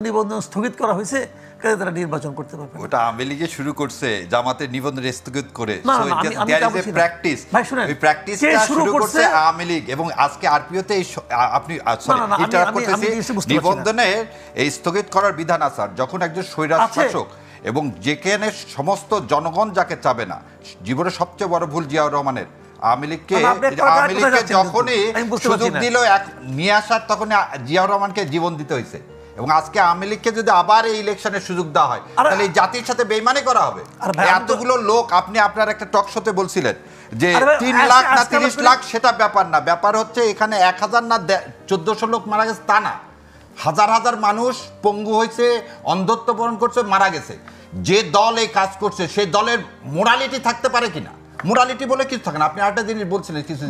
নিবন্ধন স্থগিত করা হয়েছে, কাজে তারা নির্বাচন করতে পারবে। ওটা আওয়ামী লীগে শুরু করছে, জামাতের নিবন্ধন স্থগিত করে। ভাই শুনেন, ওই প্র্যাকটিসটা শুরু করছে আওয়ামী লীগ, এবং আজকে আরপিওতে আপনি নিবন্ধনের এই স্থগিত করার বিধান আছে। যখন একজন স্বৈরাজ শাসক এবং যেখানে সমস্ত জনগণ যাকে চাবে না, জীবনের সবচেয়ে বড় ভুল জিয়াউর রহমানের আওয়ামী লীগকে যখনই সুযোগ দিল নিয়ে আসার, তখন জিয়াউর রহমানকে জীবন দিতে হয়েছে। এবং আজকে আওয়ামী লীগকে যদি আবার এই ইলেকশনের সুযোগ দেওয়া হয়, তাহলে এই জাতির সাথে বেইমানি করা হবে। এতগুলো লোক, আপনি আপনার একটা টক শোতে বলছিলেন যে 3 লাখ না 30 লাখ সেটা ব্যাপার না, ব্যাপার হচ্ছে এখানে 1000 না 1400 লোক মারা গেছে তা না, হাজার হাজার মানুষ পঙ্গু হয়েছে, অন্ধত্ব বরণ করছে, মারা গেছে। যে দল এই কাজ করছে সেই দলের মোরালিটি থাকতে পারে কিনা? মোরালিটি বলে কিছু থাকে না। আপনি আরেকটা জিনিস বলছিলেন কিছু,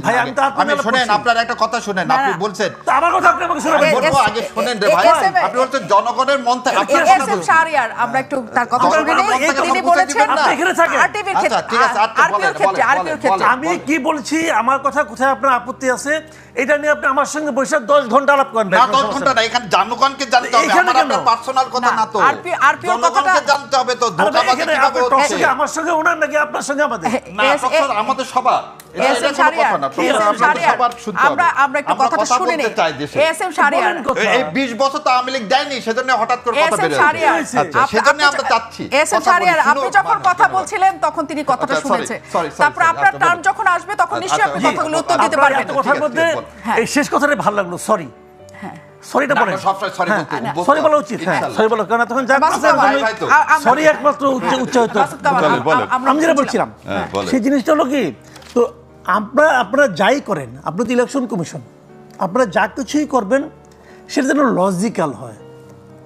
আমি শুনেন, আপনার একটা কথা শুনেন, আপনি বলছেন আমার কথা আপনি আমাকে শোনাবেন, বলবো আগে শুনেন রে ভাই। আপনি বলছেন জনগণের মন থেকে, আপনি এসএম শাহরিয়ার, আমরা একটু তার কথা শুনে নেই। তিনি বলেছেন আপনি এখানে থাকেন। আরটিভির ক্ষেত্রে, ঠিক আছে, আরটিভির ক্ষেত্রে আমি কি বলছি, আমার কথা কোথায় আপনার আপত্তি আছে? এটা নিয়ে আপনি আমার সঙ্গে বসে 10 ঘন্টা আলাপ করেন। না 10 ঘন্টা না, এখানে জনগণকে জানতে হবে, আমার পার্সোনাল কথা না তো। আরপিওর কথাটা জানতে হবে তো, ধোঁকাবাজি কিভাবে হচ্ছে। আমার সঙ্গে ওনার নাকি আপনার সঙ্গে আমাদের? না, আমাদের সবার। এসএম শাহরিয়ার, আমরা একটু কথাটা শুনে নেই। এসএম শাহরিয়ার, এই 20 বছর তো আওয়ামী লীগ দেয়নি, সেজন্য হঠাৎ করে কথা বের হয়েছে। সেজন্য আমরা চাচ্ছি এসএম শাহরিয়ার, আপনি যখন কথা বলছিলেন তখন তিনি কথাটা শুনেছে। তারপর আপনার টার্ন যখন আসবে তখন নিশ্চয়ই আপনি কথাগুলো উত্তর দিতে পারবেন। কথার মধ্যে এই শেষ কথাটা ভালো লাগলো, সরি। সরিটা বলেন, সরি বলা উচিত। হ্যাঁ, সরি বলা, কারণ তখন যা সরি একমাত্র উচ্চারিত। আমি যেটা বলছিলাম সেই জিনিসটা হলো কি, তো আপনারা যাই করেন, আপনি তো ইলেকশন কমিশন, আপনারা যা কিছুই করবেন সেটা যেন লজিক্যাল হয়।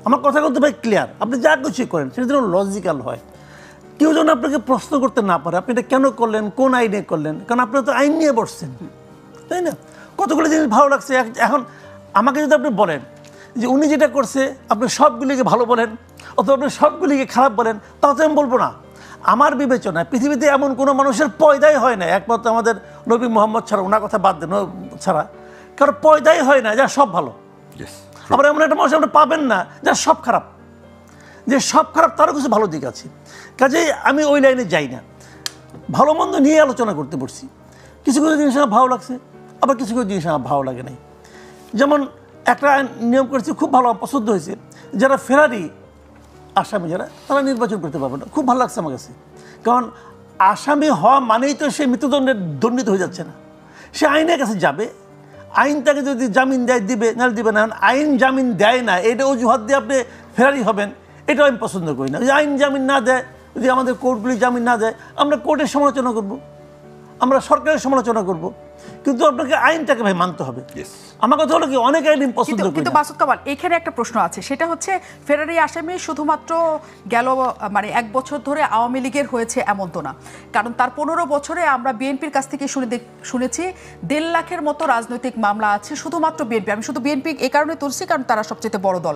আমার কথা বলতে ভাই ক্লিয়ার, আপনি যা কিছুই করেন সেটা যেন লজিক্যাল হয়। কেউ যেন আপনাকে প্রশ্ন করতে না পারে আপনি এটা কেন করলেন, কোন আইনে করলেন, কারণ আপনারা তো আইন নিয়ে বসছেন, তাই না? কতগুলো জিনিস ভালো লাগছে। এখন আমাকে যদি আপনি বলেন যে উনি যেটা করছে আপনি সবগুলিকে ভালো বলেন অথবা আপনি সবগুলিকে খারাপ বলেন, তাও তো আমি বলবো না। আমার বিবেচনায় পৃথিবীতে এমন কোনো মানুষের পয়দাই হয় না, একমাত্র আমাদের নবী মোহাম্মদ ছাড়া, ওনার কথা বাদ দেন ছাড়া কারণ পয়দাই হয় না যা সব ভালো। আবার এমন একটা মানুষ আপনি পাবেন না যা সব খারাপ, যে সব খারাপ তারও কিছু ভালো দিক আছে। কাজেই আমি ওই লাইনে যাই না, ভালো মন্দ নিয়ে আলোচনা করতে বসছি। কিছু কিছু জিনিস আমার ভালো লাগছে, আবার কিছু কিছু জিনিস আমার ভালো লাগে নাই। যেমন একটা নিয়ম করেছি খুব ভালো পছন্দ হয়েছে, যারা ফেরারি আসামি যারা, তারা নির্বাচন করতে পারবে না। খুব ভালো লাগছে আমার কাছে, কারণ আসামি হওয়া মানেই তো সে মৃত্যুদণ্ডের দণ্ডিত হয়ে যাচ্ছে না, সে আইনের কাছে যাবে, আইন তাকে যদি জামিন দেয় দিবে, নাহলে দিবে না। আইন জামিন দেয় না, এটা অজুহাত দিয়ে আপনি ফেরারি হবেন, এটাও আমি পছন্দ করি না। যদি আইন জামিন না দেয়, যদি আমাদের কোর্টগুলি জামিন না দেয়, আমরা কোর্টের সমালোচনা করব, আমরা সরকারের সমালোচনা করব, কিন্তু আপনাকে আইনটাকে ভাই মানতে হবে। আমার কথা হলো কি, অনেক আইন পছন্দ করি। কিন্তু মাসুদ কামাল, এখানে একটা প্রশ্ন আছে, সেটা হচ্ছে ফেরারি আসামি শুধুমাত্র গেল মানে 1 বছর ধরে আওয়ামী লীগের হয়েছে এমন তো না, কারণ তার 15 বছরে আমরা বিএনপির কাছ থেকে শুনেছি 1.5 লাখের মতো রাজনৈতিক মামলা আছে শুধুমাত্র বিএনপি। আমি শুধু বিএনপি এই কারণে তুলছি কারণ তারা সবচেয়ে বড় দল।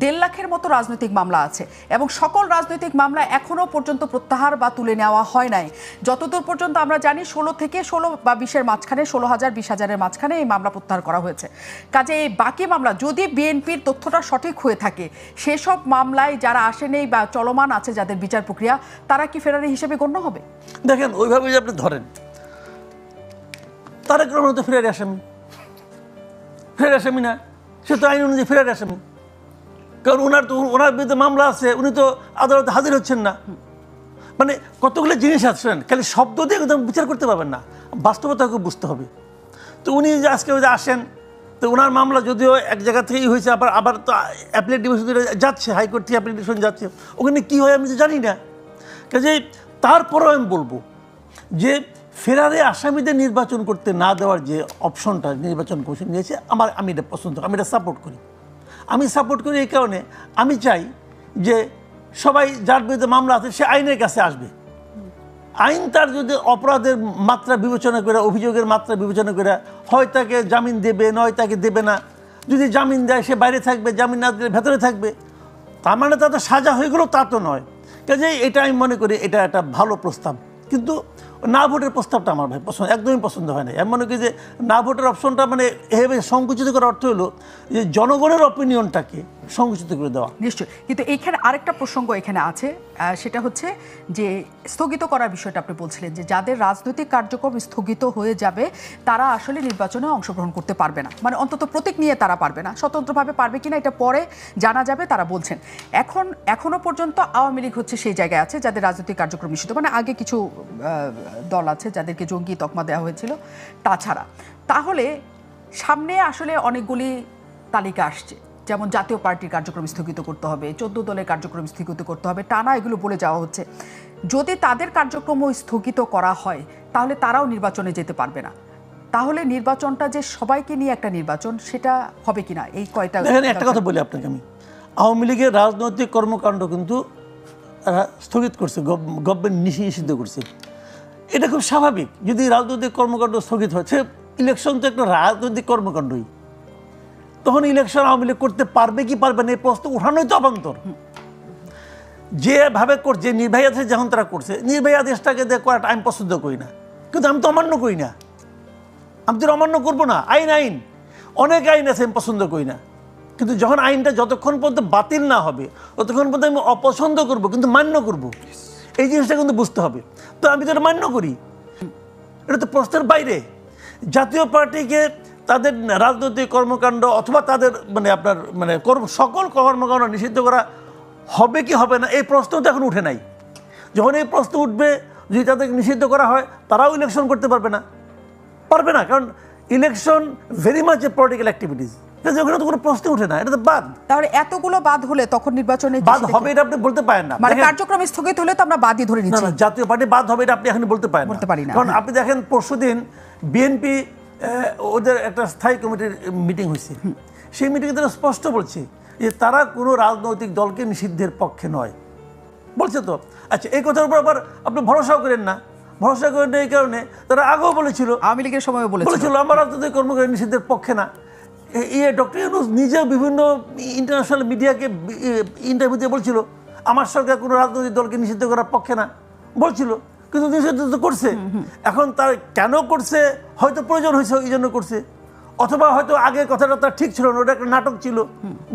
1.5 লাখের মতো রাজনৈতিক মামলা আছে এবং সকল রাজনৈতিক মামলা এখনো পর্যন্ত প্রত্যাহার বা তুলে নেওয়া হয় নাই। যতদূর পর্যন্ত আমরা জানি 16 থেকে 16 বা 20-এর মাঝখানে, 16,000 20,000-এর মাঝখানে এই মামলা প্রত্যাহার করা হয়েছে। কাজে এই বাকি মামলা, যদি বিএনপির তথ্যটা সঠিক হয়ে থাকে, সেসব মামলায় যারা আসেনি বা চলমান আছে যাদের বিচার প্রক্রিয়া, তারা কি ফেরারি হিসেবে গণ্য হবে? দেখেন, ওইভাবে যে আপনি ধরেন তারেক রহমান তো ফেরারি আসামি, ফেরারি আসামি না, সে তো আইন অনুযায়ী ফেরারি আসামি, কারণ ওনার বিরুদ্ধে মামলা আছে, উনি তো আদালতে হাজির হচ্ছেন না। মানে কতগুলো জিনিস আছেন, খালি শব্দ দিয়ে একদম বিচার করতে পারবেন না, বাস্তবতাকে বুঝতে হবে। তো উনি যে আজকে আসেন, তো ওনার মামলা যদিও এক জায়গা থেকেই হয়েছে, আবার তো অ্যাপিলেট ডিভিশন যাচ্ছে, হাইকোর্ট থেকে অ্যাপিলেট ডিভিশন যাচ্ছে, ওখানে কী হয় আমি তো জানি না। কাজেই তারপরেও আমি বলবো যে ফেরারি আসামিদের নির্বাচন করতে না দেওয়ার যে অপশনটা নির্বাচন কমিশন নিয়েছে, আমি এটা পছন্দ, আমি এটা সাপোর্ট করি। আমি সাপোর্ট করি এই কারণে, আমি চাই যে সবাই যার বিরুদ্ধে মামলা আছে সে আইনের কাছে আসবে। আইন তার যদি অপরাধের মাত্রা বিবেচনা করে, অভিযোগের মাত্রা বিবেচনা করে হয় তাকে জামিন দেবে, নয় তাকে দেবে না। যদি জামিন দেয় সে বাইরে থাকবে, জামিন না দিলে ভেতরে থাকবে, তার মানে তাদের সাজা হয়ে গেলেও তা তো নয়। কাজেই এটা আমি মনে করি এটা একটা ভালো প্রস্তাব, কিন্তু না ভোটের প্রস্তাবটা আমার ভাই একদমই পছন্দ হয় না। আমি মনে করি যে না ভোটের অপশনটা মানে এভাবে সংকুচিত করার অর্থ হলো যে জনগণের অপিনিয়নটাকে সংকুচিত করে দেওয়া। নিশ্চয়ই, কিন্তু এইখানে আরেকটা প্রসঙ্গ এখানে আছে, সেটা হচ্ছে যে স্থগিত করার বিষয়টা আপনি বলছিলেন যে যাদের রাজনৈতিক কার্যক্রম স্থগিত হয়ে যাবে তারা আসলে নির্বাচনে অংশগ্রহণ করতে পারবে না, মানে অন্তত প্রতীক নিয়ে তারা পারবে না, স্বতন্ত্রভাবে পারবে কিনা এটা পরে জানা যাবে, তারা বলছেন। এখনো পর্যন্ত আওয়ামী লীগ হচ্ছে সেই জায়গায় আছে যাদের রাজনৈতিক কার্যক্রম নিষিদ্ধ, মানে আগে কিছু দল আছে যাদেরকে জঙ্গি তকমা দেওয়া হয়েছিল তাছাড়া। তাহলে সামনে আসলে অনেকগুলি তালিকা আসছে, যেমন জাতীয় পার্টির কার্যক্রম স্থগিত করতে হবে, 14 দলের কার্যক্রম স্থগিত করতে হবে, টানা এগুলো বলে যাওয়া হচ্ছে। যদি তাদের কার্যক্রম স্থগিত করা হয় তাহলে তারাও নির্বাচনে যেতে পারবে না। তাহলে নির্বাচনটা যে সবাইকে নিয়ে একটা নির্বাচন, সেটা হবে কিনা এই কয়টা। এখানে একটা কথা বলি আপনাকে, আমি আওয়ামী লীগের রাজনৈতিক কর্মকাণ্ড কিন্তু স্থগিত করছে, গভর্নমেন্ট নিষিদ্ধ করছে। এটা খুব স্বাভাবিক, যদি রাজনৈতিক কর্মকাণ্ড স্থগিত হচ্ছে, ইলেকশন তো একটা রাজনৈতিক কর্মকাণ্ডই, তখন ইলেকশন আওয়ামী লীগ করতে পারবে কি পারবে না এই প্রশ্ন উঠানোই তো অবান্তর। যেভাবে করছে নির্বাহী আদেশ যখন তারা করছে, নির্বাহী আদেশটাকে করাটা আমি পছন্দ করি না, কিন্তু আমি তো অমান্য করি না, আমি তো অমান্য করবো না। আইন অনেক আইন আছে আমি পছন্দ করি না, কিন্তু যখন আইনটা যতক্ষণ পর্যন্ত বাতিল না হবে ততক্ষণ পর্যন্ত আমি অপছন্দ করব, কিন্তু মান্য করব, এই জিনিসটা কিন্তু বুঝতে হবে। তো আমি তো এটা মান্য করি, এটা তো প্রশ্নের বাইরে। জাতীয় পার্টিকে তাদের রাজনৈতিক কর্মকাণ্ড অথবা তাদের সকল কর্মকাণ্ড নিষিদ্ধ করা হবে কি হবে না এই প্রশ্ন তো এখন উঠে নাই। যখন এই প্রশ্ন উঠবে, যদি তাদেরকে নিষিদ্ধ করা হয় তারাও ইলেকশন করতে পারবে না, কারণ election very much a political activities, ওখানে তো কোনো প্রশ্ন উঠে না, এটা তো বাদ। তাহলে এতগুলো বাদ হলে তখন নির্বাচনে বাদ হবে এটা আপনি বলতে পারেন না, মানে কার্যক্রম স্থগিত হলে তো আমরা বাদই ধরে নিচ্ছি। জাতীয় পার্টি বাদ হবে এটা আপনি এখন বলতে পারেন না, কারণ আপনি দেখেন পরশুদিন বিএনপি ওদের একটা স্থায়ী কমিটির মিটিং হয়েছে, সেই মিটিংয়ে তারা স্পষ্ট বলছে যে তারা কোনো রাজনৈতিক দলকে নিষিদ্ধের পক্ষে নয়, বলছে তো। আচ্ছা, এই কথার উপর আবার আপনি ভরসাও করেন না, ভরসা করেন না এই কারণে তারা আগেও বলেছিল, আওয়ামী লীগের সময় বলেছিল আমরা রাজনৈতিক কর্মকাণ্ড নিষিদ্ধের পক্ষে না। ডক্টর ইউনূস নিজেও বিভিন্ন ইন্টারন্যাশনাল মিডিয়াকে ইন্টারভিউ দিয়ে বলছিল আমার সরকার কোনো রাজনৈতিক দলকে নিষিদ্ধ করার পক্ষে না, বলছিল, কিন্তু নিষিদ্ধ তো করছে। এখন তার কেন করছে, হয়তো প্রয়োজন হয়েছে এই জন্য করছে, অথবা হয়তো আগের কথাটা তার ঠিক ছিল না, ওটা একটা নাটক ছিল,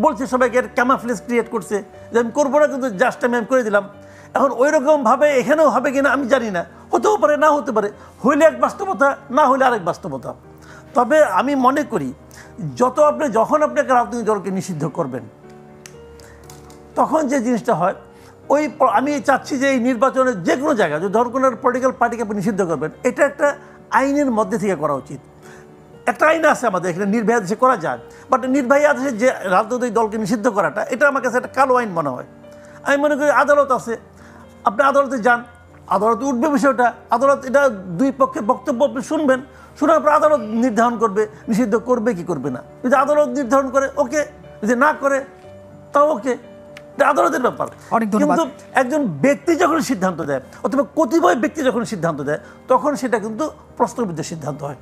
বলছে সবাইকে ক্যামাফ্লেজ ক্রিয়েট করছে যে আমি করবো না, কিন্তু জাস্ট আমি করে দিলাম। এখন ওই রকমভাবে এখানেও হবে কিনা আমি জানি না, হতেও পারে না হতে পারে, হইলে এক বাস্তবতা, না হইলে আরেক বাস্তবতা। তবে আমি মনে করি যখন আপনি একটা রাজনৈতিক দলকে নিষিদ্ধ করবেন, তখন যে জিনিসটা হয় আমি চাচ্ছি যে এই নির্বাচনের যে কোনো জায়গায় যদি ধরুন কোনো পলিটিক্যাল পার্টিকে আপনি নিষিদ্ধ করবেন, এটা একটা আইনের মধ্যে থেকে করা উচিত। একটা আইন আছে আমাদের এখানে, নির্বাহী আদেশে করা যায়, বাট নির্বাহী আদেশে যে রাজনৈতিক দলকে নিষিদ্ধ করাটা, এটা আমার কাছে একটা কালো আইন মনে হয়। আমি মনে করি আদালত আছে, আপনি আদালতে যান, আদালতে উঠবে বিষয়টা, আদালত এটা দুই পক্ষের বক্তব্য আপনি শুনবেন, শোনার পর আদালত নির্ধারণ করবে নিষিদ্ধ করবে কি করবে না। যদি আদালত নির্ধারণ করে ওকে, যদি না করে তাও ওকে, এটা আদালতের ব্যাপার। কিন্তু একজন ব্যক্তি যখন সিদ্ধান্ত দেয় অথবা কতিপয় ব্যক্তি যখন সিদ্ধান্ত দেয়, তখন সেটা কিন্তু প্রশ্নবিদ্ধ সিদ্ধান্ত হয়।